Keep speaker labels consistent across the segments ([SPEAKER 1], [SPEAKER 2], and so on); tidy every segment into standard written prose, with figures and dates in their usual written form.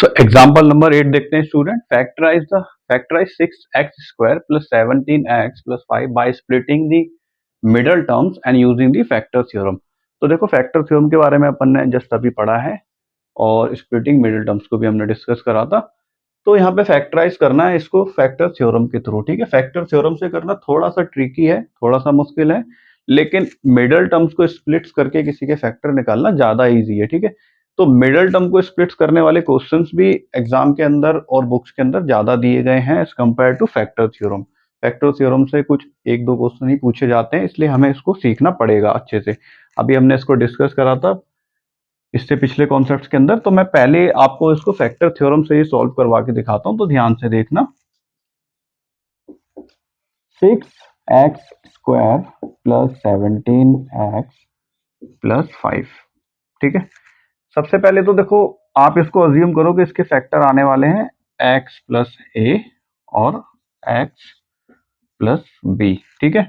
[SPEAKER 1] So example number 8 देखते हैं student. Factorise 6x² + 17x + 5 by splitting the middle terms and using the factor theorem. तो देखो factor theorem के बारे में अपन ने जस्ट अभी पढ़ा है और स्प्लिटिंग मिडल टर्म्स को भी हमने डिस्कस करा था। तो यहाँ पे फैक्टराइज करना है इसको फैक्टर थ्योरम के थ्रू। ठीक है, फैक्टर थ्योरम से करना थोड़ा सा ट्रिकी है, थोड़ा सा मुश्किल है, लेकिन मिडल टर्म्स को स्प्लिट्स करके किसी के फैक्टर निकालना ज्यादा इजी है। ठीक है, तो मिडल टर्म को स्प्लिट्स करने वाले क्वेश्चंस भी एग्जाम के अंदर और बुक्स के अंदर ज्यादा दिए गए हैं as compare to factor theorem. Factor theorem से कुछ एक दो क्वेश्चन ही पूछे जाते हैं, इसलिए हमें इसको सीखना पड़ेगा अच्छे से। अभी हमने इसको डिस्कस करा था इससे पिछले कॉन्सेप्ट्स के अंदर, तो मैं पहले आपको इसको फैक्टर थ्योरम से ही सॉल्व करवा के दिखाता हूं, तो ध्यान से देखना। 6x² + 17x + 5। ठीक है, सबसे पहले तो देखो आप इसको अज्यूम करो कि इसके फैक्टर आने वाले हैं x + a और x + b। ठीक है,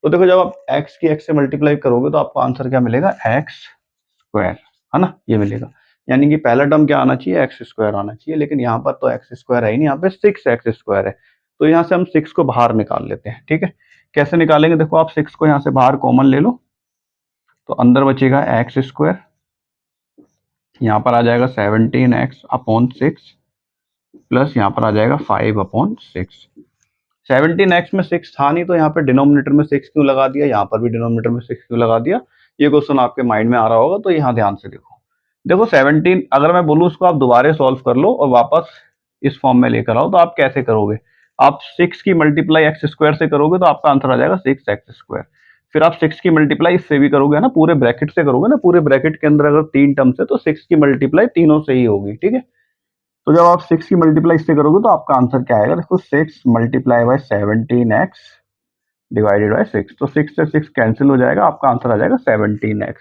[SPEAKER 1] तो देखो जब आप x की x से मल्टीप्लाई करोगे तो आपको आंसर क्या मिलेगा, x², है ना, ये मिलेगा। यानी कि पहला टर्म क्या आना चाहिए, x² आना चाहिए, लेकिन यहाँ पर तो x² है ही नहीं, यहाँ पे 6x² है। तो यहाँ से हम 6 को बाहर निकाल लेते हैं। ठीक है, कैसे निकालेंगे, देखो आप 6 को यहाँ से बाहर कॉमन ले लो, तो अंदर बचेगा x², यहाँ पर आ जाएगा 17x/6 प्लस यहाँ पर आ जाएगा 5/6। 17x में 6 था नहीं, तो यहाँ पे डिनोमिनेटर में 6 क्यों लगा दिया, यहाँ पर भी डिनोमिनेटर में 6 क्यों लगा दिया, ये क्वेश्चन आपके माइंड में आ रहा होगा। तो यहाँ ध्यान से देखो, देखो 17 अगर मैं बोलूँ उसको आप दोबारा सॉल्व कर लो और वापस इस फॉर्म में लेकर आओ, तो आप कैसे करोगे, आप 6 की मल्टीप्लाई x² से करोगे तो आपका आंसर आ जाएगा 6x²। फिर आप 6 की मल्टीप्लाई इससे भी करोगे ना, पूरे ब्रैकेट से करोगे ना, पूरे ब्रैकेट के अंदर अगर 3 टर्म्स है तो 6 की मल्टीप्लाई तीनों से ही होगी। ठीक है, तो जब आप 6 की मल्टीप्लाई इससे करोगे तो आपका आंसर क्या आएगा, देखो 6 × 17x डिवाइडेड बाय 6, तो 6 से 6 कैंसिल हो जाएगा, आपका आंसर आ जाएगा 17x,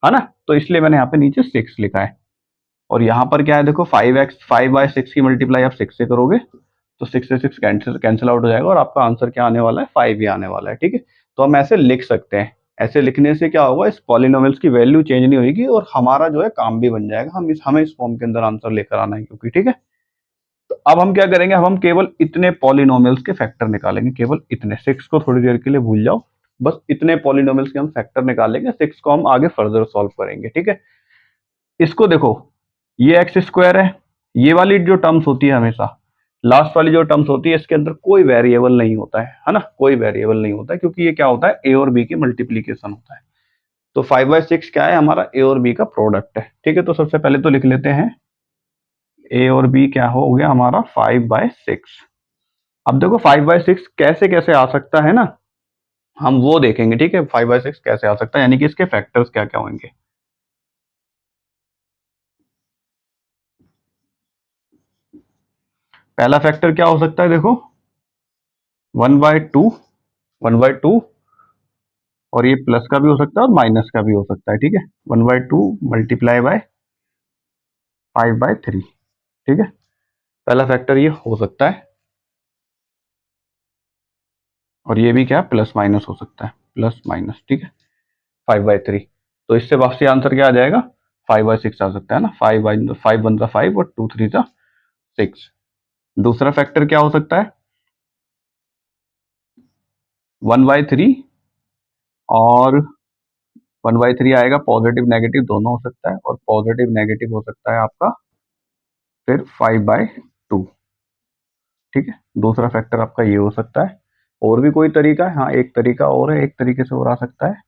[SPEAKER 1] है ना। तो इसलिए मैंने यहाँ पे नीचे 6 लिखा है। और यहाँ पर क्या है, देखो 5/6 की मल्टीप्लाई आप 6 से करोगे तो 6 से 6 कैंसिल आउट हो जाएगा और आपका आंसर क्या आने वाला है, 5 ही आने वाला है। ठीक है, तो हम ऐसे लिख सकते हैं। ऐसे लिखने से क्या होगा, इस पॉलिनोमियल्स की वैल्यू चेंज नहीं होगी और हमारा जो है काम भी बन जाएगा। हमें इस फॉर्म के अंदर आंसर लेकर आना है क्योंकि। ठीक है, तो अब हम क्या करेंगे, अब हम केवल इतने पॉलिनोमियल्स के फैक्टर निकालेंगे, केवल इतने। 6 को थोड़ी देर के लिए भूल जाओ, बस इतने पॉलिनोमियल्स के हम फैक्टर निकालेंगे, 6 को हम आगे फर्दर सॉल्व करेंगे। ठीक है, इसको देखो, ये x² है, ये वाली जो टर्म्स होती है हमेशा लास्ट वाली जो टर्म्स होती है इसके अंदर कोई वेरिएबल नहीं होता है ना, कोई वेरिएबल नहीं होता है, क्योंकि ये क्या होता है, a और b की मल्टीप्लीकेशन होता है। तो 5/6 क्या है, हमारा a और b का प्रोडक्ट है। ठीक है, तो सबसे पहले तो लिख लेते हैं a और b क्या हो गया हमारा 5/6। अब देखो 5/6 कैसे कैसे आ सकता है ना, हम वो देखेंगे। ठीक है, 5/6 कैसे आ सकता है, यानी कि इसके फैक्टर्स क्या क्या होंगे। पहला फैक्टर क्या हो सकता है, देखो 1/2, 1/2, और ये प्लस का भी हो सकता है और माइनस का भी हो सकता है। ठीक है, 1/2 मल्टीप्लाई बाय 5/3। ठीक है, पहला फैक्टर ये हो सकता है, और ये भी क्या प्लस माइनस हो सकता है, प्लस माइनस। ठीक है, 5/3, तो इससे वापसी आंसर क्या आ जाएगा, 5/6 आ सकता है ना। 5 1 5 और 2 3 6। दूसरा फैक्टर क्या हो सकता है, 1/3 और 1/3 आएगा, पॉजिटिव नेगेटिव दोनों हो सकता है, और पॉजिटिव नेगेटिव हो सकता है आपका फिर 5/2। ठीक है, दूसरा फैक्टर आपका ये हो सकता है। और भी कोई तरीका है, हाँ एक तरीका और है, एक तरीके से और आ सकता है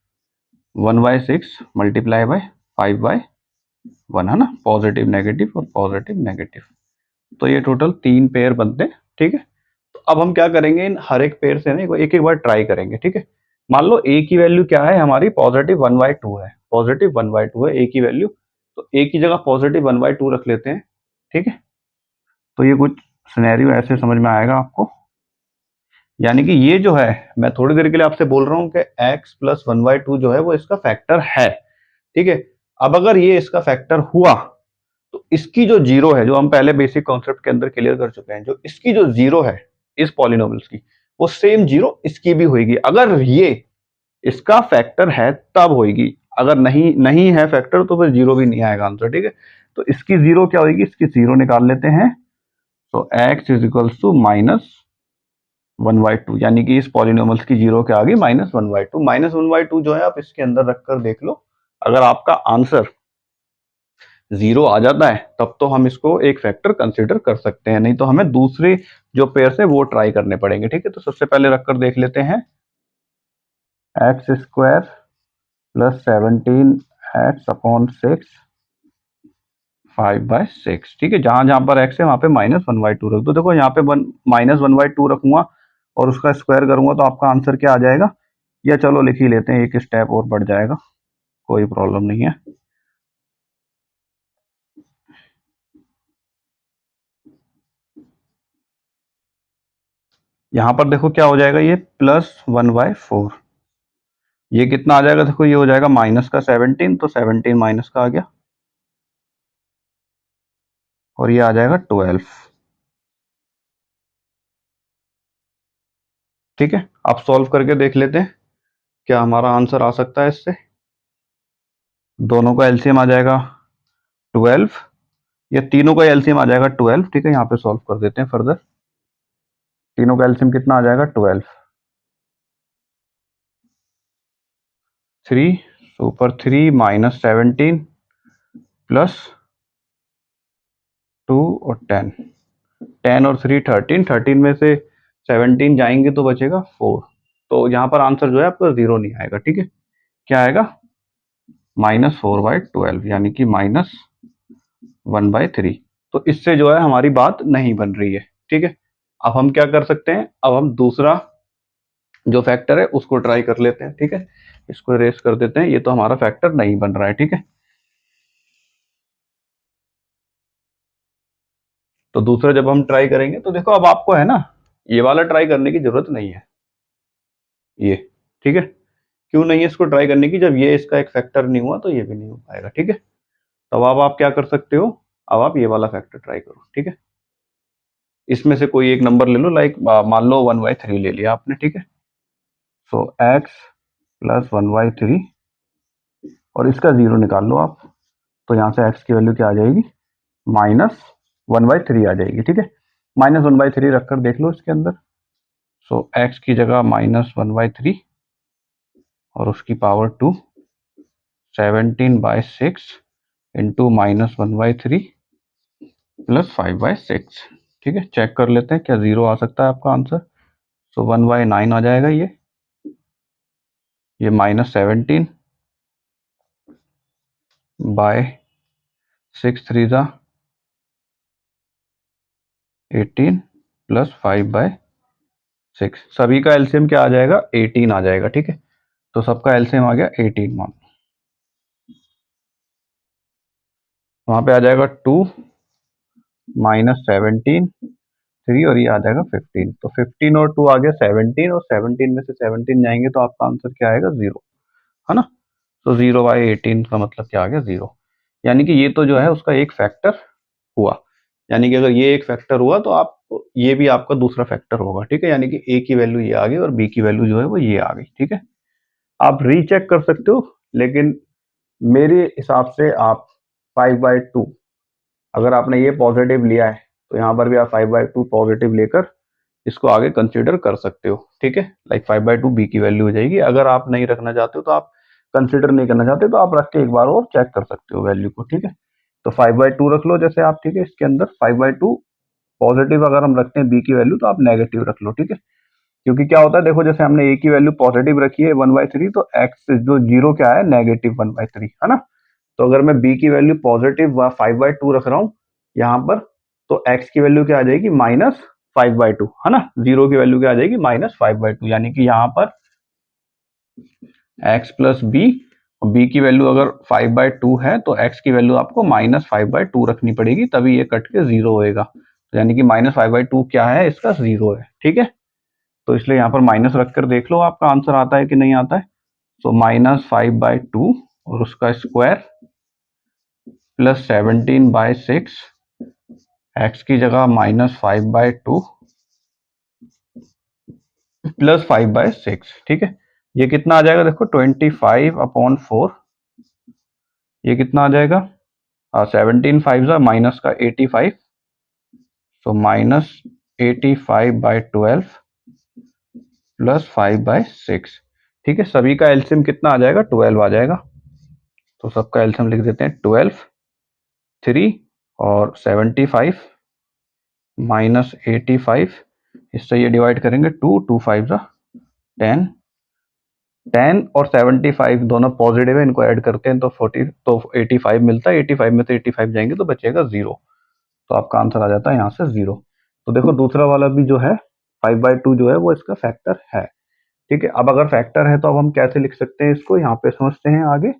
[SPEAKER 1] 1/6 मल्टीप्लाई बाय 5/1, है ना, पॉजिटिव नेगेटिव और पॉजिटिव नेगेटिव। तो ये टोटल 3 पेयर बनते हैं। ठीक है, तो अब हम क्या करेंगे, इन हर एक पेयर से ना एक एक बार ट्राई करेंगे। ठीक है, मान लो a की वैल्यू क्या है हमारी, पॉजिटिव 1/2 है, पॉजिटिव 1/2 है a की वैल्यू, तो a की जगह पॉजिटिव 1/2 रख लेते हैं। ठीक है, तो ये कुछ सिनेरियो ऐसे समझ में आएगा आपको, यानी कि ये जो है, मैं थोड़ी देर के लिए आपसे बोल रहा हूँ कि x + 1/2 जो है वो इसका फैक्टर है। ठीक है, अब अगर ये इसका फैक्टर हुआ तो इसकी जो जीरो है, जो हम पहले बेसिक कॉन्सेप्ट के अंदर क्लियर कर चुके हैं, जो इसकी जो जीरो है इस पॉलिनोमियल्स की, वो सेम जीरो इसकी भी होगी। अगर ये इसका फैक्टर है तब होगी, अगर नहीं है फैक्टर तो फिर जीरो भी नहीं आएगा आंसर। ठीक है, तो इसकी जीरो क्या होगी, इसकी जीरो निकाल लेते हैं। तो x इज इक्वल्स टू -1/2, यानी कि इस पॉलिनोमियल्स की जीरो क्या आ गई, -1/2। -1/2 जो है आप इसके अंदर रखकर देख लो, अगर आपका आंसर जीरो आ जाता है तब तो हम इसको एक फैक्टर कंसीडर कर सकते हैं, नहीं तो हमें दूसरे जो पेयर है वो ट्राई करने पड़ेंगे। ठीक है, तो सबसे पहले रखकर देख लेते हैं। x² + 17x/6 5/6। ठीक है, जहां जहां पर x है वहां पे -1/2 रख दो। देखो यहाँ पे -1/2 रखूंगा और उसका स्क्वायर करूंगा तो आपका आंसर क्या आ जाएगा, या चलो लिख ही लेते हैं, एक स्टेप और बढ़ जाएगा, कोई प्रॉब्लम नहीं है। यहां पर देखो क्या हो जाएगा, ये +1/4। ये कितना आ जाएगा, देखो ये हो जाएगा माइनस का 17, तो 17 माइनस का आ गया और ये आ जाएगा 12। ठीक है, अब सॉल्व करके देख लेते हैं क्या हमारा आंसर आ सकता है इससे। दोनों का एलसीएम आ जाएगा 12, या तीनों का एलसीएम आ जाएगा 12। ठीक है, यहाँ पे सॉल्व कर देते हैं फर्दर। तीनों का एलसीएम कितना आ जाएगा, 12। 3 सुपर 3 -17 +2 और 10। 10 और 3 13, 13 में से 17 जाएंगे तो बचेगा 4। तो यहाँ पर आंसर जो है आपका जीरो नहीं आएगा। ठीक है, क्या आएगा, -4/12, यानी कि -1/3। तो इससे जो है हमारी बात नहीं बन रही है। ठीक है, अब हम क्या कर सकते हैं, अब हम दूसरा जो फैक्टर है उसको ट्राई कर लेते हैं। ठीक है, इसको इरेज कर देते हैं, ये तो हमारा फैक्टर नहीं बन रहा है। ठीक है, तो दूसरा जब हम ट्राई करेंगे तो देखो अब आपको है ना, ये वाला ट्राई करने की जरूरत नहीं है ये। ठीक है, क्यों नहीं है इसको ट्राई करने की, जब ये इसका एक फैक्टर नहीं हुआ तो ये भी नहीं हो पाएगा। ठीक है, तो अब आप क्या कर सकते हो, अब आप ये वाला फैक्टर ट्राई करो। ठीक है, इसमें से कोई एक नंबर ले लो, लाइक मान लो 1/3 ले लिया आपने। ठीक है, सो x + 1/3 और इसका जीरो निकाल लो आप, तो यहाँ से x की वैल्यू क्या आ जाएगी, -1/3 आ जाएगी। ठीक है, -1/3 रखकर देख लो इसके अंदर। सो x की जगह -1/3 और उसकी पावर 2, 17/6 इंटू -1/3 +5/6। ठीक है, चेक कर लेते हैं क्या जीरो आ सकता है आपका आंसर। सो 1/9 आ जाएगा ये -17 बाय 6 3 ज़ा 18 +5/6। सभी का एलसीएम क्या आ जाएगा, 18 आ जाएगा। ठीक है, तो सबका एलसीएम आ गया 18 मान, वहां पे आ जाएगा 2 -17 3 और ये आ जाएगा 15। तो 15 और 2 आ गया 17, और 17 में से 17 जाएंगे तो आपका आंसर क्या आएगा, जीरो, है ना। तो 0/18 का मतलब क्या आ गया, जीरो। यानी कि ये तो जो है उसका एक फैक्टर हुआ, यानी कि अगर ये एक फैक्टर हुआ तो आप ये भी आपका दूसरा फैक्टर होगा। ठीक है, यानी कि ए की वैल्यू ये आ गई और बी की वैल्यू जो है वो ये आ गई। ठीक है, आप रीचेक कर सकते हो, लेकिन मेरे हिसाब से आप 5/2, अगर आपने ये पॉजिटिव लिया है तो यहाँ पर भी आप 5/2 पॉजिटिव लेकर इसको आगे कंसीडर कर सकते हो। ठीक है, लाइक 5/2 बी की वैल्यू हो जाएगी। अगर आप नहीं रखना चाहते हो, तो आप कंसीडर नहीं करना चाहते तो आप रख के एक बार और चेक कर सकते हो वैल्यू को। ठीक है, तो 5/2 रख लो जैसे आप। ठीक है, इसके अंदर 5/2 पॉजिटिव अगर हम रखते हैं बी की वैल्यू तो आप नेगेटिव रख लो। ठीक है, क्योंकि क्या होता है, देखो जैसे हमने ए की वैल्यू पॉजिटिव रखी है 1/3, तो एक्स जो जीरो क्या है, -1/3, है ना। तो अगर मैं बी की वैल्यू पॉजिटिव 5/2 रख रहा हूँ यहाँ पर, तो एक्स की वैल्यू क्या आ जाएगी, -5/2, है ना। जीरो की वैल्यू क्या आ जाएगी, -5/2, यानी कि यहाँ पर x प्लस बी, बी की वैल्यू अगर 5/2 है तो x की वैल्यू आपको -5/2 रखनी पड़ेगी, तभी ये कट के जीरो होएगा। तो यानी कि -5/2 क्या है, इसका जीरो है। ठीक है, तो इसलिए यहाँ पर माइनस रखकर देख लो आपका आंसर आता है कि नहीं आता है। तो -5/2 और उसका स्क्वायर +17/6, x की जगह -5/2 +5/6। ठीक है, ये कितना आ जाएगा, देखो 25/4, ये कितना आ जाएगा, 17 5 माइनस का 85, तो -85/12 प्लस 5/6। ठीक है, सभी का एलसीएम कितना आ जाएगा, 12 आ जाएगा। तो सबका एलसीएम लिख देते हैं 12, 3 और 75 माइनस 85, इससे ये डिवाइड करेंगे 2, 2 5 10, 10 और 75 दोनों पॉजिटिव है, इनको ऐड करते हैं तो 40, तो 85 मिलता है, 85 में से 85 जाएंगे तो बचेगा 0। तो आपका आंसर आ जाता है यहाँ से 0। तो देखो दूसरा वाला भी जो है 5/2 जो है वो इसका फैक्टर है। ठीक है, अब अगर फैक्टर है तो अब हम कैसे लिख सकते हैं इसको, यहाँ पे समझते हैं आगे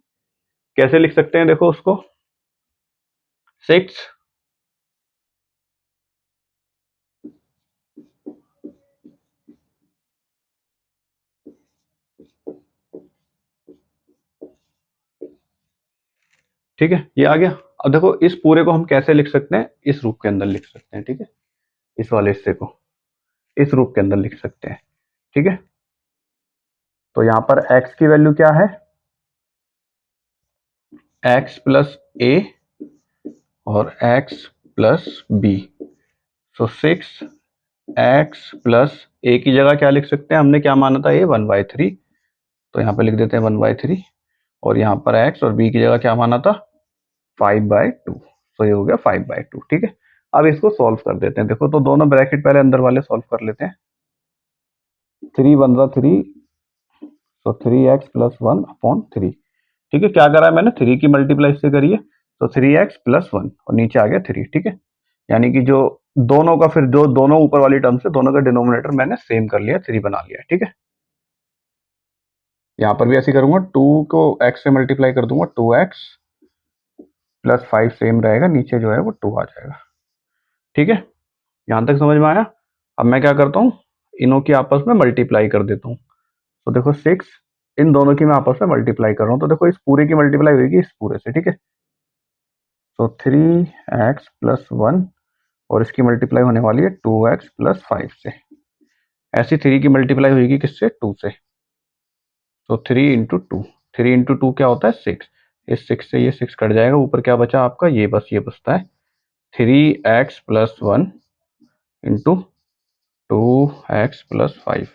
[SPEAKER 1] कैसे लिख सकते हैं। देखो उसको 6, ठीक है, ये आ गया। अब देखो इस पूरे को हम कैसे लिख सकते हैं, इस रूप के अंदर लिख सकते हैं। ठीक है, इस वाले हिस्से को इस रूप के अंदर लिख सकते हैं। ठीक है, तो यहाँ पर x की वैल्यू क्या है, x प्लस ए और x प्लस बी। सो 6x प्लस ए की जगह क्या लिख सकते हैं, हमने क्या माना था, ये 1/3, तो यहाँ पे लिख देते हैं 1/3। और यहाँ पर x और b की जगह क्या माना था, 5/2, तो ये हो गया 5/2। ठीक है, अब इसको सॉल्व कर देते हैं। देखो तो दोनों ब्रैकेट पहले अंदर वाले सॉल्व कर लेते हैं। 3 बन रहा 3, तो 3x+1/3। ठीक है, क्या करा है मैंने, 3 की मल्टीप्लाई इससे करिए, तो 3x+1 और नीचे आ गया 3। ठीक है, यानी कि जो दोनों का फिर जो दोनों ऊपर वाली टर्म से दोनों का डिनोमिनेटर मैंने सेम कर लिया, 3 बना लिया। ठीक है, यहाँ पर भी ऐसे करूंगा, 2 को x से मल्टीप्लाई कर दूंगा, 2x+5 सेम रहेगा, नीचे जो है वो 2 आ जाएगा। ठीक है, यहाँ तक समझ में आया। अब मैं क्या करता हूँ, इनों की आपस में मल्टीप्लाई कर देता हूँ। तो देखो 6, इन दोनों की मैं आपस में मल्टीप्लाई कर रहा हूँ, तो देखो इस पूरे की मल्टीप्लाई होगी इस पूरे से। ठीक है, तो 3x+1 और इसकी मल्टीप्लाई होने वाली है 2x+5 से। ऐसी 3 की मल्टीप्लाई होगी किससे, 2 से, तो 3 × 2, 3 × 2 क्या होता है 6। इस 6 से ये 6 कट जाएगा, ऊपर क्या बचा आपका, ये बस ये बचता है 3x+1 इंटू 2x+5।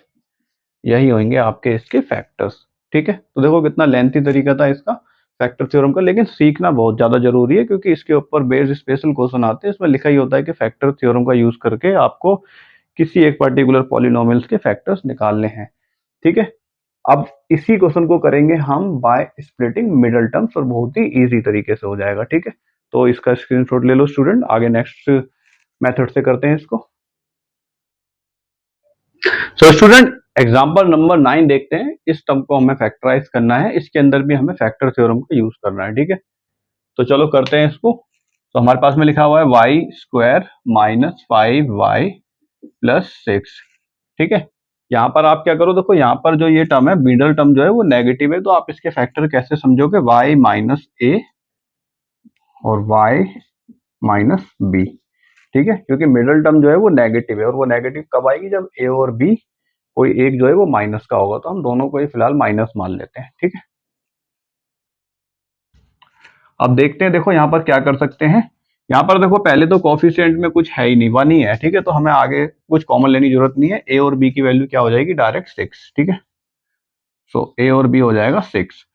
[SPEAKER 1] यही होंगे आपके इसके फैक्टर्स। ठीक है, तो देखो कितना लेंथी तरीका था इसका फैक्टर थ्योरम का, लेकिन सीखना बहुत ज़्यादा जरूरी है क्योंकि इसके ऊपर बेस्ड स्पेशल क्वेश्चन आते हैं। इसमें लिखा ही होता है कि फैक्टर थ्योरम का यूज करके आपको किसी एक पर्टिकुलर पॉलिनोमियल्स के फैक्टर्स निकालने हैं। ठीक है, अब इसी क्वेश्चन को करेंगे हम बाय स्प्लिटिंग मिडल टर्म्स और बहुत ही इजी तरीके से हो जाएगा। ठीक है, तो इसका स्क्रीनशॉट ले लो स्टूडेंट, आगे नेक्स्ट मेथड से करते हैं इसको। सो स्टूडेंट एग्जांपल नंबर 9 देखते हैं। इस टर्म को हमें फैक्टराइज करना है, इसके अंदर भी हमें फैक्टर थ्योरम का यूज करना है। ठीक है, तो चलो करते हैं इसको। तो हमारे पास में लिखा हुआ है y² - 5y+6। ठीक है, यहाँ पर आप क्या करो, देखो यहाँ पर जो ये टर्म है मिडल टर्म जो है वो नेगेटिव है, तो आप इसके फैक्टर कैसे समझोगे, y - a और y - b। ठीक है, क्योंकि मिडल टर्म जो है वो नेगेटिव है, और वो नेगेटिव कब आएगी, जब a और b कोई एक जो है वो माइनस का होगा, तो हम दोनों को ही फिलहाल माइनस मान लेते हैं। ठीक है, अब देखते हैं, देखो यहाँ पर क्या कर सकते हैं। यहाँ पर देखो पहले तो कॉफिशिएंट में कुछ है ही नहीं, 1 ही है। ठीक है, तो हमें आगे कुछ कॉमन लेने की जरूरत नहीं है, ए और बी की वैल्यू क्या हो जाएगी, डायरेक्ट 6। ठीक है, सो ए और बी हो जाएगा 6।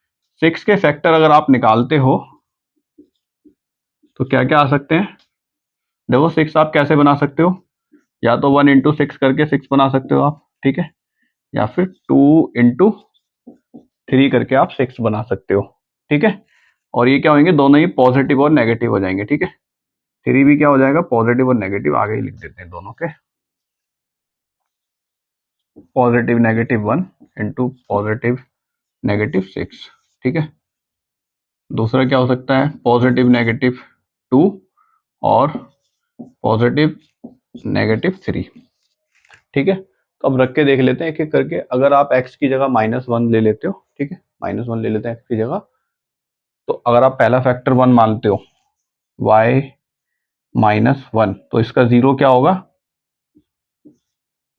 [SPEAKER 1] 6 के फैक्टर अगर आप निकालते हो तो क्या क्या आ सकते हैं, देखो 6 आप कैसे बना सकते हो, या तो 1 × 6 करके 6 बना सकते हो आप। ठीक है, या फिर 2 × 3 करके आप 6 बना सकते हो। ठीक है, और ये क्या होंगे, दोनों ही पॉजिटिव और नेगेटिव हो जाएंगे। ठीक है, 3 भी क्या हो जाएगा, पॉजिटिव और नेगेटिव, आगे ही लिख देते हैं दोनों के, पॉजिटिव -1 इंटू पॉजिटिव -6। ठीक है, दूसरा क्या हो सकता है, पॉजिटिव -2 और पॉजिटिव -3। ठीक है, तो अब रख के देख लेते हैं एक एक करके। अगर आप x की जगह -1 ले लेते हो, ठीक है, -1 ले लेते हैं x की जगह, तो अगर आप पहला फैक्टर 1 मानते हो, y-1, तो इसका 0 क्या होगा,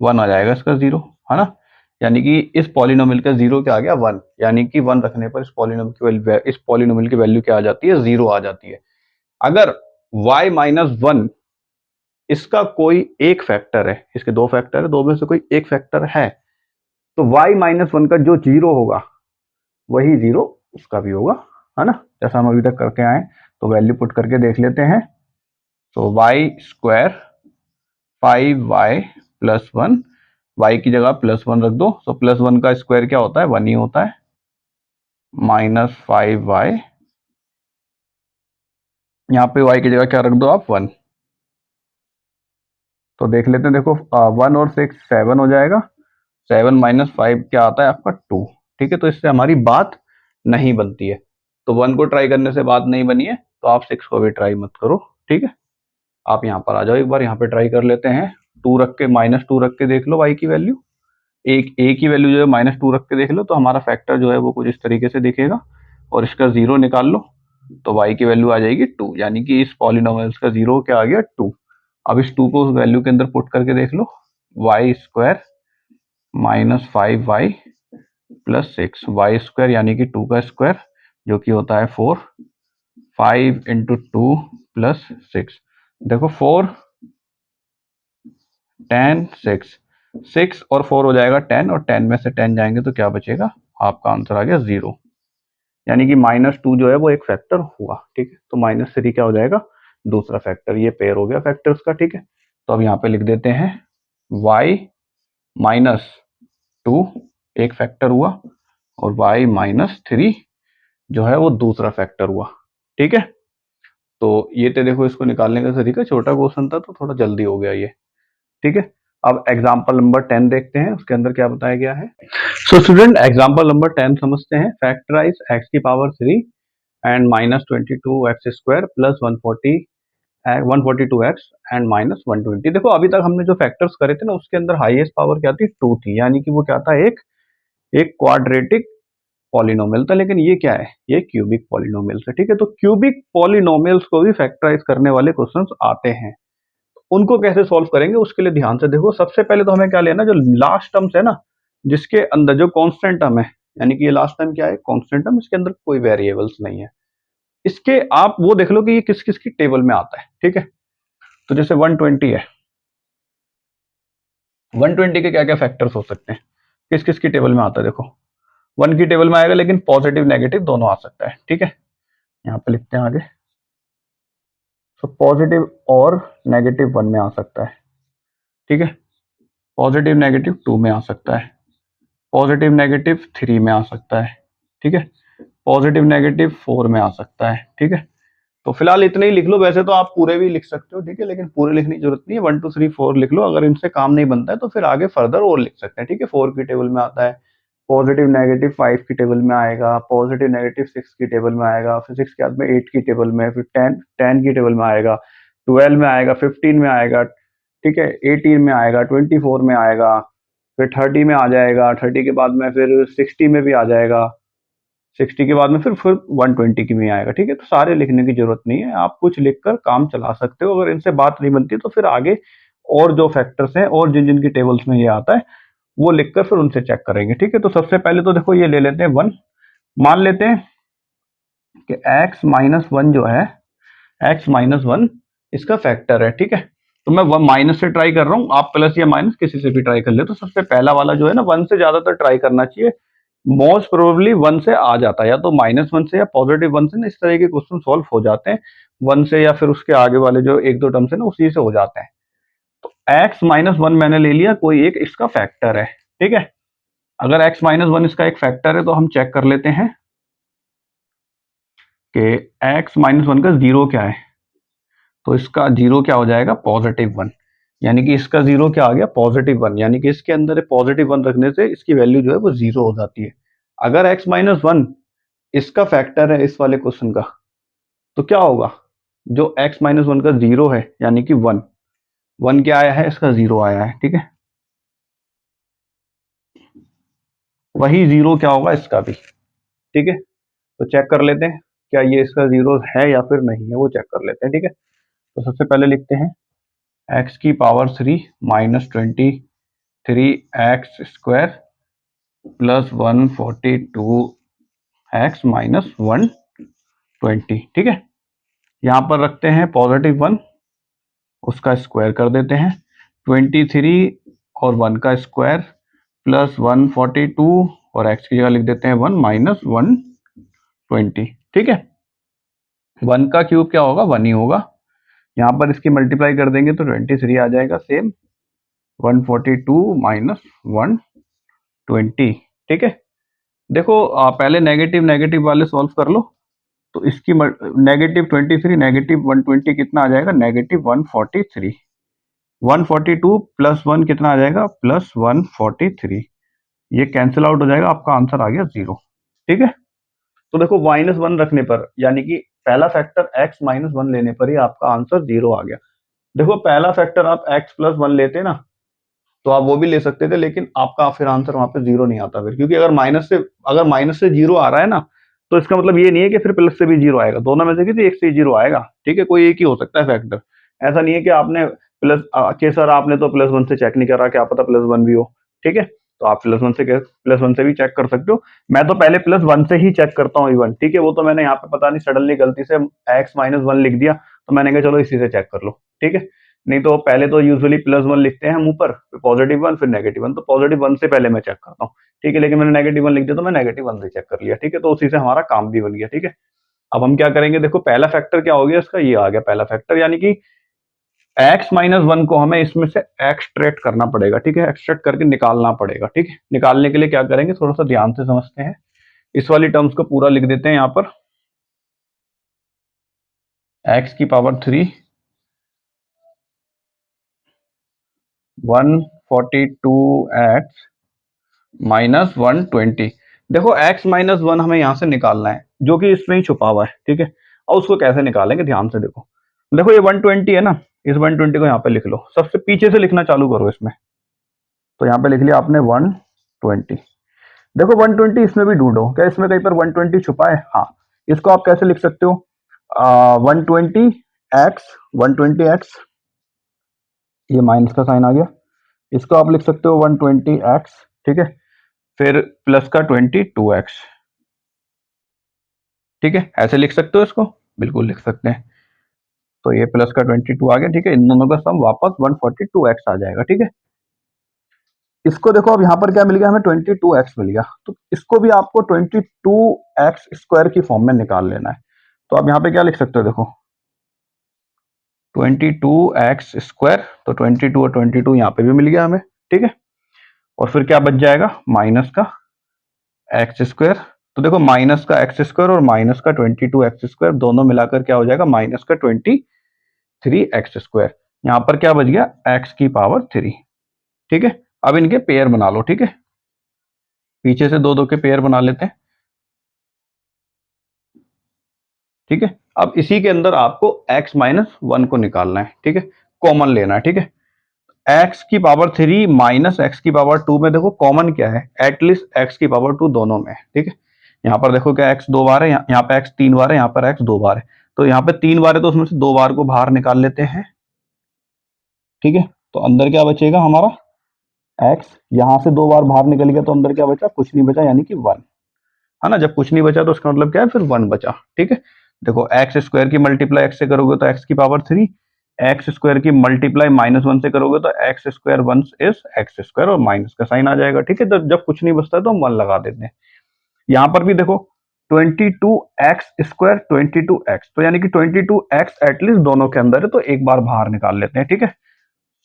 [SPEAKER 1] 1 आ जाएगा इसका 0, है ना। यानी कि इस पॉलिनोमियल का 0 क्या आ गया, 1, यानी कि 1 रखने पर इस पॉलिनोमियल की वैल्यू क्या आ जाती है, 0 आ जाती है। अगर y माइनस वन इसका कोई एक फैक्टर है, इसके दो फैक्टर है, दो में से कोई एक फैक्टर है, तो y माइनस वन का जो जीरो होगा वही जीरो उसका भी होगा, है ना, जैसा हम अभी तक करके आए। तो वैल्यू पुट करके देख लेते हैं। तो Y square 5y plus one, Y की जगह प्लस वन रख दो, तो प्लस वन का स्क्वायर क्या होता है, वन ही होता है, माइनस 5y, यहाँ पे y की जगह क्या रख दो आप, वन। तो देख लेते हैं, देखो वन और सिक्स सेवन हो जाएगा, सेवन माइनस फाइव क्या आता है आपका, टू। ठीक है, तो इससे हमारी बात नहीं बनती है। तो वन को ट्राई करने से बात नहीं बनी है, तो आप सिक्स को भी ट्राई मत करो। ठीक है, आप यहाँ पर आ जाओ, एक बार यहाँ पे ट्राई कर लेते हैं। टू रख के, माइनस टू रख के देख लो वाई की वैल्यू, एक ही वैल्यू जो है माइनस टू रख के देख लो, तो हमारा फैक्टर जो है वो कुछ इस तरीके से दिखेगा, और इसका जीरो निकाल लो तो वाई की वैल्यू आ जाएगी टू, यानी कि इस पॉलिनोमियल्स का जीरो क्या आ गया, टू। अब इस टू को उस वैल्यू के अंदर पुट करके देख लो, Y square minus five Y plus six, Y square यानी कि टू का स्क्वायर जो कि होता है four, five into two plus six, देखो फोर टेन सिक्स, सिक्स और फोर हो जाएगा टेन, और टेन में से टेन जाएंगे तो क्या बचेगा, आपका आंसर आ गया जीरो, यानी कि माइनस टू जो है वो एक फैक्टर हुआ। ठीक है, तो माइनस थ्री क्या हो जाएगा, दूसरा फैक्टर। ये पेयर हो गया फैक्टर्स का। ठीक है, तो अब यहाँ पे लिख देते हैं y माइनस टू एक फैक्टर हुआ, और y माइनस थ्री जो है वो दूसरा फैक्टर हुआ। ठीक है, तो ये तो देखो इसको निकालने का तरीका, छोटा क्वेश्चन था तो थोड़ा जल्दी हो गया ये। ठीक है, अब एग्जाम्पल नंबर 10 देखते हैं, उसके अंदर क्या बताया गया है। सो स्टूडेंट, एग्जाम्पल नंबर 10 समझते हैं। फैक्टराइज एक्स की power three and minus twenty two x square plus 142 x and minus 120। देखो अभी तक हमने जो फैक्टर्स करे थे ना, उसके अंदर हाईएस्ट पावर क्या थी, टू थी, यानी कि वो क्या था, एक एक क्वाड्रेटिक पॉलिनोमियल था। लेकिन ये क्या है, ये क्यूबिक पॉलिनोमियल्स है। ठीक है, तो क्यूबिक पॉलिनोमियल्स को भी फैक्टराइज करने वाले क्वेश्चंस आते हैं। उनको कैसे सॉल्व करेंगे, उसके लिए ध्यान से देखो। सबसे पहले तो हमें क्या लेना, जो लास्ट टर्म्स है ना, जिसके अंदर जो कांस्टेंट टर्म है, यानी कि ये लास्ट टर्म क्या है, कांस्टेंट टर्म, इसके अंदर कोई वेरिएबल्स नहीं है, इसके आप वो देख लो कि ये किस किस की टेबल में आता है। ठीक है, तो जैसे 120 है, 120 के क्या क्या फैक्टर्स हो सकते हैं, किस किस की टेबल में आता है, देखो वन की टेबल में आएगा, लेकिन पॉजिटिव नेगेटिव दोनों आ सकता है। ठीक है, यहाँ पे लिखते हैं आगे। तो पॉजिटिव और नेगेटिव वन में आ सकता है। ठीक है, पॉजिटिव नेगेटिव टू में आ सकता है, पॉजिटिव नेगेटिव थ्री में आ सकता है। ठीक है, पॉजिटिव नेगेटिव फोर में आ सकता है। ठीक है, तो फिलहाल इतने ही लिख लो, वैसे तो आप पूरे भी लिख सकते हो। ठीक है, लेकिन पूरे लिखने की जरूरत नहीं है, वन टू थ्री फोर लिख लो। अगर इनसे काम नहीं बनता है तो फिर आगे फर्दर और लिख सकते हैं। ठीक है, फोर की टेबल में आता है, पॉजिटिव नेगेटिव फाइव की टेबल में आएगा, पॉजिटिव नेगेटिव सिक्स की टेबल में आएगा, फिर सिक्स के बाद में एट की टेबल में, फिर टेन टेन की टेबल में आएगा, ट्वेल्व में आएगा, फिफ्टीन में आएगा। ठीक है, एटीन में आएगा, ट्वेंटी फोर में आएगा, फिर थर्टी में आ जाएगा, थर्टी के बाद में फिर सिक्सटी में भी आ जाएगा, सिक्सटी के बाद में फिर 120 की में आएगा। ठीक है, तो सारे लिखने की जरूरत नहीं है, आप कुछ लिखकर काम चला सकते हो। अगर इनसे बात नहीं बनती तो फिर आगे और जो फैक्टर्स हैं और जिन जिन की टेबल्स में ये आता है वो लिखकर फिर उनसे चेक करेंगे। ठीक है, तो सबसे पहले तो देखो ये ले लेते हैं वन, मान लेते हैं कि x माइनस वन जो है, x माइनस वन इसका फैक्टर है। ठीक है, तो मैं वन माइनस से ट्राई कर रहा हूँ, आप प्लस या माइनस किसी से भी ट्राई कर ले। तो सबसे पहला वाला जो है ना, वन से ज्यादातर ट्राई करना चाहिए, मोस्ट प्रोबेबली वन से आ जाता है, या तो माइनस वन से या पॉजिटिव वन से ना, इस तरह के क्वेश्चन सॉल्व हो जाते हैं वन से, या फिर उसके आगे वाले जो एक दो टर्म से ना उसी से हो जाते हैं। तो x माइनस वन मैंने ले लिया, कोई एक इसका फैक्टर है। ठीक है, अगर x माइनस वन इसका एक फैक्टर है तो हम चेक कर लेते हैं कि x माइनस वन का जीरो क्या है। तो इसका जीरो क्या हो जाएगा, पॉजिटिव वन, यानी कि इसका जीरो क्या आ गया, पॉजिटिव वन, यानी कि इसके अंदर पॉजिटिव वन रखने से इसकी वैल्यू जो है वो जीरो हो जाती है। अगर x माइनस वन इसका फैक्टर है इस वाले क्वेश्चन का, तो क्या होगा, जो x माइनस वन का जीरो है यानी कि वन, वन क्या आया है, इसका जीरो आया है। ठीक है, वही जीरो क्या होगा इसका भी। ठीक है, तो चेक कर लेते हैं क्या ये इसका जीरो है या फिर नहीं है, वो चेक कर लेते हैं। ठीक है, तो सबसे पहले लिखते हैं x की power three minus twenty three x square plus 142 x minus 120। ठीक है, यहाँ पर रखते हैं +1, उसका स्क्वायर कर देते हैं, 23 और 1 का स्क्वायर प्लस 142 और x की जगह लिख देते हैं 1 माइनस 120। ठीक है, 1 का क्यूब क्या होगा, 1 ही होगा। यहाँ पर इसकी मल्टीप्लाई कर देंगे तो 23 आ जाएगा, सेम 142 माइनस 120। ठीक है, देखो पहले नेगेटिव नेगेटिव वाले सॉल्व कर लो, तो इसकी -23 -120 कितना आ जाएगा, -143। 142 प्लस 1 कितना आ जाएगा, +143। ये कैंसिल आउट हो जाएगा, आपका आंसर आ गया 0। ठीक है, तो देखो -1 रखने पर, यानी कि पहला फैक्टर x -1 लेने पर ही आपका आंसर 0 आ गया। देखो पहला फैक्टर आप x + 1 लेते ना, तो आप वो भी ले सकते थे, लेकिन आपका फिर आंसर वहां पे 0 नहीं आता फिर, क्योंकि अगर माइनस से 0 आ रहा है ना, तो इसका मतलब ये नहीं है कि फिर प्लस से भी 0 आएगा, दोनों में से किसी एक से 0 आएगा। ठीक है, कोई एक ही हो सकता है फैक्टर, ऐसा नहीं है कि आपने के सर आपने तो +1 से चेक नहीं करा, क्या पता +1 भी हो। ठीक है, तो आप +1 से भी चेक कर सकते हो। मैं तो पहले +1 से ही चेक करता हूँ इवन। ठीक है, वो तो मैंने यहाँ पे पता नहीं सडनली गलती से x -1 लिख दिया, तो मैंने कहा चलो इसी से चेक कर लो। ठीक है, नहीं तो पहले तो यूजुअली +1 लिखते हैं हम ऊपर, फिर +1 फिर -1, तो +1 से पहले मैं चेक करता हूँ। ठीक है, लेकिन मैंने -1 लिख दिया तो मैं -1 से चेक कर लिया। ठीक है, तो उसी से हमारा काम भी बन गया। ठीक है, अब हम क्या करेंगे, देखो पहला फैक्टर क्या हो गया इसका, ये आ गया पहला फैक्टर, यानी कि x -1 को हमें इसमें से एक्सट्रैक्ट करना पड़ेगा। ठीक है, एक्सट्रैक्ट करके निकालना पड़ेगा। ठीक है, निकालने के लिए क्या करेंगे, थोड़ा सा ध्यान से समझते हैं। इस वाली टर्म्स को पूरा लिख देते हैं यहाँ पर, x⁻³ 142x -120। देखो x -1 हमें यहाँ से निकालना है, जो कि इसमें ही छुपा हुआ है। ठीक है, और उसको कैसे निकालेंगे, ध्यान से देखो। देखो ये 120 है ना, इस 120 को यहाँ पे लिख लो, सबसे पीछे से लिखना चालू करो इसमें। तो यहाँ पे लिख लिया आपने 120। देखो 120 इसमें भी ढूंढो, क्या इसमें कहीं पर 120 छुपा है, हाँ। इसको आप कैसे लिख सकते हो, 120x, ये माइनस का साइन आ गया, इसको आप लिख सकते हो 120x। ठीक है, फिर प्लस का 22x। ठीक है, ऐसे लिख सकते हो इसको, बिल्कुल लिख सकते हैं। तो ये प्लस का 22 आ गया। ठीक है, इन दोनों का सम वापस 142x आ जाएगा। ठीक है, इसको देखो, अब यहाँ पर क्या मिल गया हमें, 22x मिल गया, तो इसको भी आपको 22x² की फॉर्म में निकाल लेना है। तो आप यहाँ पे क्या लिख सकते हो, देखो 22x², तो 22 और 22 यहाँ पे भी मिल गया हमें। ठीक है, और फिर क्या बच जाएगा, माइनस का x²। तो देखो माइनस का x² और माइनस का 22x² दोनों मिलाकर क्या हो जाएगा, माइनस का 23x²। यहाँ पर क्या बच गया, x⁻3। ठीक है, अब इनके पेयर बना लो। ठीक है, पीछे से दो दो के पेयर बना लेते हैं। ठीक है, अब इसी के अंदर आपको x -1 को निकालना है। ठीक है, कॉमन लेना है। ठीक है, x⁻3 माइनस x⁻2 में देखो कॉमन क्या है, एटलीस्ट x⁻2 दोनों में है। ठीक है, यहाँ पर देखो क्या x 2 बार है, यहाँ पे x 3 बार है, यहाँ पर x 2 बार है, तो यहाँ पे 3 बार है तो उसमें से 2 बार को बाहर निकाल लेते हैं। ठीक है, तो अंदर क्या बचेगा हमारा, x यहाँ से 2 बार बाहर निकल गया, तो अंदर क्या बचा, कुछ नहीं बचा, यानी कि 1 है ना। जब कुछ नहीं बचा तो उसका मतलब क्या है, फिर 1 बचा। ठीक है, देखो x² की मल्टीप्लाई x से करोगे तो x⁻3, x² की मल्टीप्लाई -1 से करोगे तो x² 1 इज x², और माइनस का साइन आ जाएगा। ठीक है, तो जब कुछ नहीं बचता है तो हम 1 लगा देते हैं। यहाँ पर भी देखो 22x², 22x, तो यानी कि 22x एटलीस्ट दोनों के अंदर है, तो एक बार बाहर निकाल लेते हैं। ठीक है,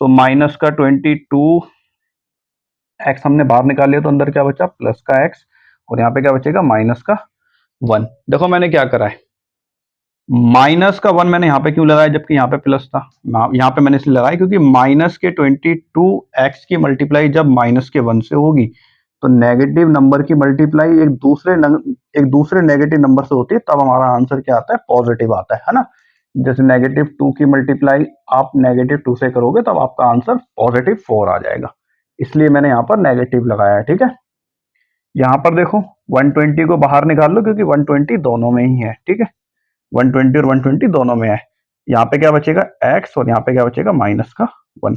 [SPEAKER 1] तो माइनस का 22x हमने बाहर निकाल लिया, तो अंदर क्या बचा, प्लस का x, और यहाँ पे क्या बचेगा, माइनस का 1। देखो मैंने क्या करा है, माइनस का 1 मैंने यहाँ पे क्यों लगाया जबकि यहाँ पे प्लस था, यहाँ पे मैंने इसलिए लगाया क्योंकि माइनस के 22x की मल्टीप्लाई जब माइनस के 1 से होगी, तो नेगेटिव नंबर की मल्टीप्लाई एक दूसरे नेगेटिव नंबर से होती है, तब हमारा आंसर क्या आता है, पॉजिटिव आता है ना। जैसे -2 की मल्टीप्लाई आप -2 से करोगे तब आपका आंसर +4 आ जाएगा, इसलिए मैंने यहाँ पर नेगेटिव लगाया है। ठीक है, यहाँ पर देखो 120 को बाहर निकाल लो, क्योंकि 120 दोनों में ही है। ठीक है, 120 और 120 दोनों में है। यहाँ पे क्या बचेगा, x, और यहाँ पे क्या बचेगा, माइनस का 1।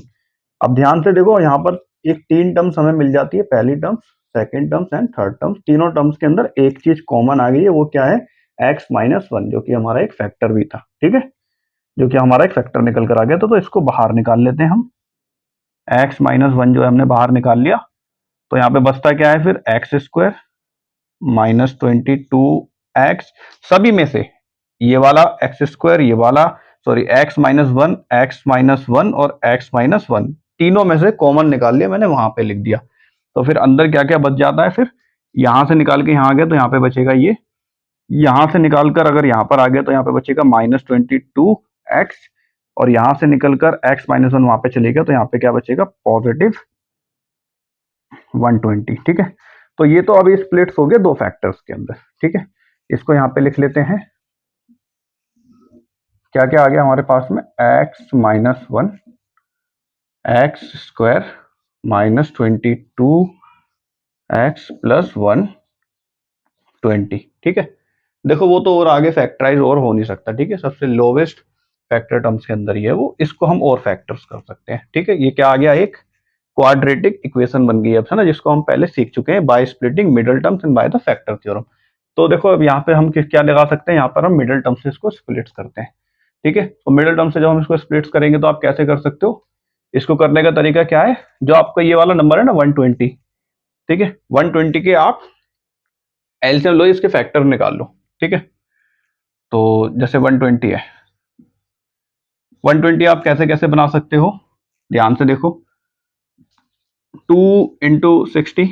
[SPEAKER 1] अब ध्यान से देखो, यहाँ पर एक 3 टर्म्स हमें मिल जाती है, पहली terms, second terms and third terms. तीनों टर्म्स के अंदर एक चीज कॉमन आ गई है, वो क्या है, x माइनस वन, जो कि हमारा एक फैक्टर भी था, ठीक है, जो कि हमारा एक फैक्टर निकल कर आ गया था। तो इसको बाहर निकाल लेते हैं हम, x माइनस वन जो है हमने बाहर निकाल लिया। तो यहाँ पे बचता क्या है फिर, एक्स स्क्वायर माइनस 22x, सभी में से ये वाला एक्स स्क्वायर, ये वाला सॉरी एक्स माइनस वन और x माइनस वन, तीनों में से कॉमन निकाल लिया मैंने, वहां पे लिख दिया। तो फिर अंदर क्या क्या बच जाता है, फिर यहां से निकाल के यहाँ आ गया तो यहाँ पे बचेगा ये, यहां से निकाल कर अगर यहाँ पर आ गया तो यहाँ पे बचेगा -22x, और यहां से निकलकर x माइनस वन वहां पे चलेगा तो यहाँ पे क्या बचेगा, पॉजिटिव 120, ठीक है। तो ये तो अभी स्प्लिट्स हो गए दो फैक्टर्स के अंदर, ठीक है। इसको यहाँ पे लिख लेते हैं, क्या क्या आ गया हमारे पास में, x minus one, x square minus 22x plus 120, ठीक है। देखो वो तो और आगे फैक्टराइज और हो नहीं सकता, ठीक है, सबसे लोवेस्ट फैक्टर टर्म्स के अंदर ही है वो, इसको हम और फैक्टर्स कर सकते हैं, ठीक है। ये क्या आ गया, एक क्वाड्रेटिक इक्वेशन बन गई अब, है ना, जिसको हम पहले सीख चुके हैं, by splitting middle terms and by the factor theorem. तो देखो अब यहाँ पे हम क्या लगा सकते हैं, यहाँ पर हम मिडल टर्म से इसको स्प्लिट्स करते हैं, ठीक है। तो मिडल टर्म से जब हम इसको स्प्लिट्स करेंगे तो आप कैसे कर सकते हो, इसको करने का तरीका क्या है, जो आपका ये वाला नंबर है ना 120, ठीक है, 120 के आप एलसीएम लो, इसके फैक्टर निकाल लो, ठीक है। तो जैसे 120 है, 120 आप कैसे कैसे बना सकते हो, ध्यान से देखो, 2 इंटू 60,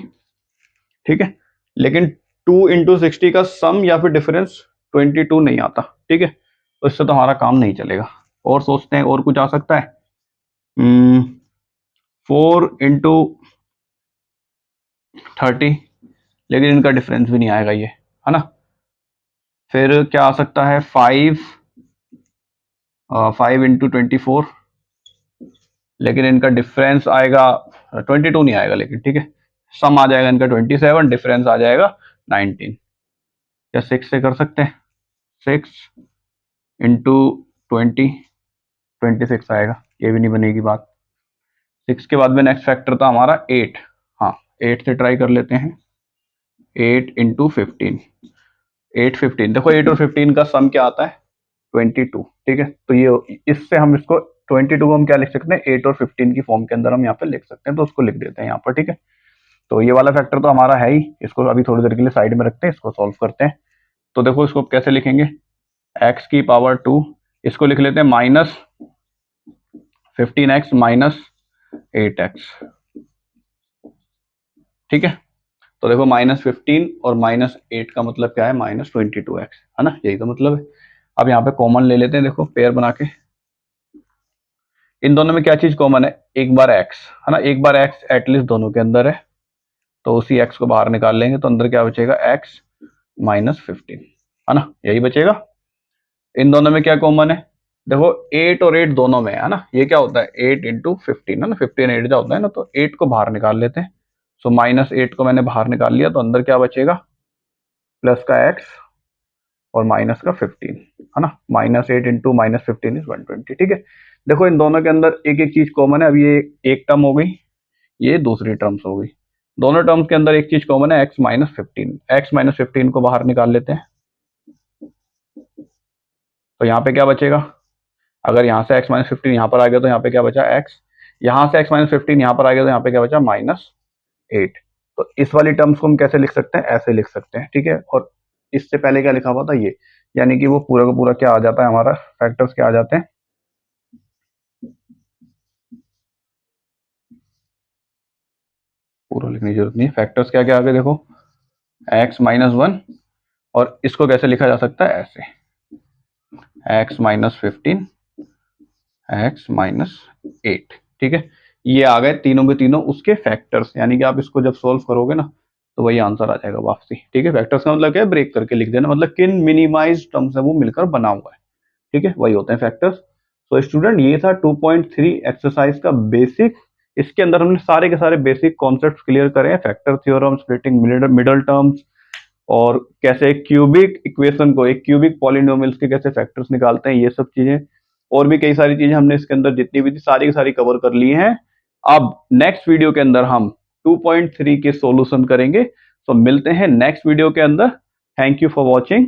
[SPEAKER 1] ठीक है, लेकिन 2 इंटू 60 का सम या फिर डिफरेंस 22 नहीं आता, ठीक है, तो इससे तो हमारा काम नहीं चलेगा। और सोचते हैं और कुछ आ सकता है, 4 इंटू 30, लेकिन इनका डिफरेंस भी नहीं आएगा ये, है ना। फिर क्या आ सकता है, 5 इंटू 24, लेकिन इनका डिफरेंस आएगा 22 नहीं आएगा, लेकिन ठीक है, सम आ जाएगा इनका 27, डिफरेंस आ जाएगा 19। या 6 से कर सकते हैं, 6 इंटू 26 आएगा, ये भी नहीं बनेगी बात। 6 के बाद में नेक्स्ट फैक्टर था हमारा 8, हाँ 8 से ट्राई कर लेते हैं, 8 इंटू 15, 8 15, देखो 8 और 15 का सम क्या आता है, 22, ठीक है। तो ये इससे हम इसको 22 को हम क्या लिख सकते हैं, 8 और 15 की फॉर्म के अंदर हम यहाँ पे लिख सकते हैं, तो उसको लिख देते हैं यहाँ पर, ठीक है। तो ये वाला फैक्टर तो हमारा है ही, इसको अभी थोड़ी देर के लिए साइड में रखते हैं, इसको सॉल्व करते हैं। तो देखो इसको कैसे लिखेंगे, x की पावर 2, इसको लिख लेते हैं -15x माइनस 8x, ठीक है। तो देखो -15 और -8 का मतलब क्या है, -22x, है ना, यही तो मतलब है। अब यहाँ पे कॉमन ले लेते हैं, देखो पेयर बना के, इन दोनों में क्या चीज कॉमन है, एक बार x, है ना, एक बार x एटलीस्ट दोनों के अंदर है, तो उसी x को बाहर निकाल लेंगे तो अंदर क्या बचेगा, x माइनस 15, है ना, यही बचेगा। इन दोनों में क्या कॉमन है, देखो 8 और 8 दोनों में है ना, ये क्या होता है 8 इंटू 15, है ना, 15 8 जो होता है ना, तो 8 को बाहर निकाल लेते हैं। सो -8 को मैंने बाहर निकाल लिया, तो अंदर क्या बचेगा, प्लस का x और माइनस का 15, है ना, -8 इंटू -15 इज 120, ठीक है। देखो इन दोनों के अंदर एक एक चीज कॉमन है, अब ये एक टर्म हो गई, ये दूसरी टर्म्स हो गई, दोनों टर्म्स के अंदर एक चीज कॉमन है, x माइनस 15 को बाहर निकाल लेते हैं, तो यहाँ पे क्या बचेगा, अगर यहाँ से x माइनस 15 यहाँ पर आ गया तो यहाँ पे क्या बचा, x, यहाँ से x माइनस 15 यहाँ पर आ गया तो यहाँ पे क्या बचा, -8। तो इस वाली टर्म्स को हम कैसे लिख सकते हैं, ऐसे लिख सकते हैं, ठीक है। और इससे पहले क्या लिखा हुआ था ये, यानी कि वो पूरा का पूरा क्या आ जाता है, हमारा फैक्टर्स क्या आ जाते हैं, पूरा लिखने की जरूरत नहीं है, फैक्टर्स क्या क्या आ गए देखो, x माइनस 1, और इसको कैसे लिखा जा सकता है, ऐसे x माइनस 15 x माइनस 8, ठीक है। ये आ गए तीनों के तीनों उसके फैक्टर्स, यानी कि आप इसको जब सोल्व करोगे ना तो वही आंसर आ जाएगा वापसी, ठीक है। फैक्टर्स का मतलब क्या है, ब्रेक करके लिख देना, मतलब किन मिनिमाइज टर्म से वो मिलकर बना हुआ है, ठीक है, वही होते हैं फैक्टर्स। तो स्टूडेंट ये था 2.3 एक्सरसाइज का बेसिक, इसके अंदर हमने सारे के सारे बेसिक कॉन्सेप्ट क्लियर करे हैं, factor theorem, splitting middle terms, और कैसे एक क्यूबिक इक्वेशन को, एक क्यूबिक पॉलिनोमियल्स के कैसे फैक्टर्स निकालते हैं, ये सब चीजें, और भी कई सारी चीजें हमने इसके अंदर जितनी भी थी सारी की सारी कवर कर ली हैं। अब नेक्स्ट वीडियो के अंदर हम 2.3 के सॉल्यूशन करेंगे, तो मिलते हैं नेक्स्ट वीडियो के अंदर। Thank you for watching.